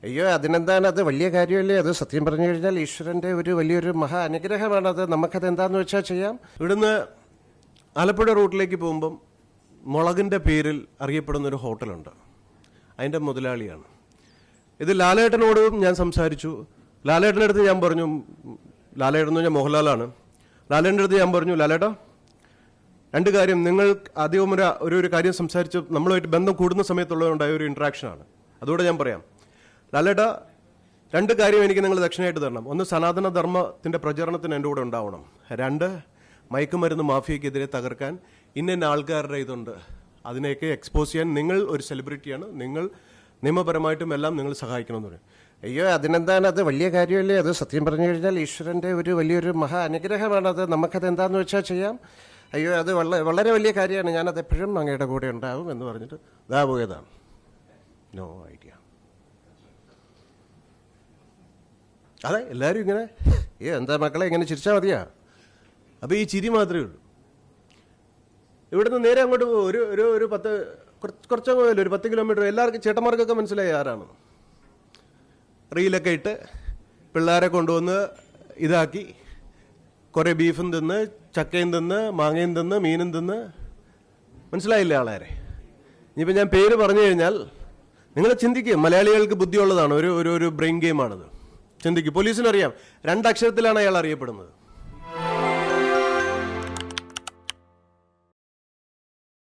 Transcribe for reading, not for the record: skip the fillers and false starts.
അയ്യോ, അതിനെന്താണ്? അത് വലിയ കാര്യമല്ലേ? അത് സത്യം പറഞ്ഞു കഴിഞ്ഞാൽ ഈശ്വരൻ്റെ ഒരു വലിയൊരു മഹാ അനുഗ്രഹമാണത്. നമുക്കത് എന്താണെന്ന് വെച്ചാൽ ചെയ്യാം. ഇവിടുന്ന് ആലപ്പുഴ റൂട്ടിലേക്ക് പോകുമ്പം മുളകിൻ്റെ പേരിൽ അറിയപ്പെടുന്നൊരു ഹോട്ടലുണ്ട്. അതിൻ്റെ മുതലാളിയാണ് ഇത്. ലാലേട്ടനോടും ഞാൻ സംസാരിച്ചു. ലാലേട്ടൻ്റെ അടുത്ത് ഞാൻ പറഞ്ഞു, ലാലേട്ടൻ എന്ന് പറഞ്ഞാൽ മോഹൻലാലാണ്. ലാലേട്ടൻ്റെ അടുത്ത് ഞാൻ പറഞ്ഞു, ലാലേട്ടാ രണ്ട് കാര്യം, നിങ്ങൾ ആദ്യം ഒരു കാര്യം സംസാരിച്ച് നമ്മളുമായിട്ട് ബന്ധം കൂടുന്ന സമയത്തുള്ളതുണ്ടായ ഒരു ഇൻട്രാക്ഷനാണ്. അതുകൂടെ ഞാൻ പറയാം. ലാലേട്ടാ, രണ്ട് കാര്യം എനിക്ക് നിങ്ങൾ ദക്ഷിണയായിട്ട് തരണം. ഒന്ന്, സനാതന ധർമ്മത്തിൻ്റെ പ്രചരണത്തിന് എൻ്റെ കൂടെ ഉണ്ടാവണം. രണ്ട്, മയക്കുമരുന്ന് മാഫിയക്കെതിരെ തകർക്കാൻ ഇന്ന ആൾക്കാരുടെ ഇതുണ്ട്, അതിനെയൊക്കെ എക്സ്പോസ് ചെയ്യാൻ നിങ്ങൾ ഒരു സെലിബ്രിറ്റിയാണ്, നിങ്ങൾ നിയമപരമായിട്ടും എല്ലാം നിങ്ങൾ സഹായിക്കണമെന്ന് പറയും. അയ്യോ, അതിനെന്താണ്? അത് വലിയ കാര്യമല്ലേ? അത് സത്യം പറഞ്ഞു കഴിഞ്ഞാൽ ഈശ്വരൻ്റെ ഒരു വലിയൊരു മഹാ അനുഗ്രഹമാണത്. നമുക്കത് എന്താണെന്ന് വെച്ചാൽ ചെയ്യാം. അയ്യോ, അത് വളരെ വലിയ കാര്യമാണ്. ഞാനത് എപ്പോഴും അങ്ങയുടെ കൂടെ ഉണ്ടാവും എന്ന് പറഞ്ഞിട്ട് ഇതാ പോയതാണ്. No idea. അതെ, എല്ലാവരും ഇങ്ങനെ എന്താ മക്കളെ ഇങ്ങനെ ചിരിച്ചാൽ മതിയാ? അപ്പോൾ ഈ ചിരി മാത്രമേ ഉള്ളൂ. ഇവിടുന്ന് നേരെ അങ്ങോട്ട് ഒരു 10 കിലോമീറ്റർ എല്ലാവർക്കും ചേട്ടന്മാർക്കൊക്കെ മനസ്സിലായി ആരാണ്. റീലൊക്കെ ഇട്ട് പിള്ളേരെ കൊണ്ടുവന്ന് ഇതാക്കി കുറേ ബീഫും തിന്ന്, ചക്കയും തിന്ന്, മാങ്ങയും തിന്ന്, മീനും തിന്ന്. മനസ്സിലായില്ലേ ആളാരെ? ഇനിയിപ്പോൾ ഞാൻ പേര് പറഞ്ഞു കഴിഞ്ഞാൽ നിങ്ങൾ ചിന്തിക്കുക. മലയാളികൾക്ക് ബുദ്ധിയുള്ളതാണ്. ഒരു ബ്രെയിൻ ഗെയിമാണത്. ചിന്തിക്കും. പോലീസിനറിയാം 2 അക്ഷരത്തിലാണ് അയാൾ അറിയപ്പെടുന്നത്.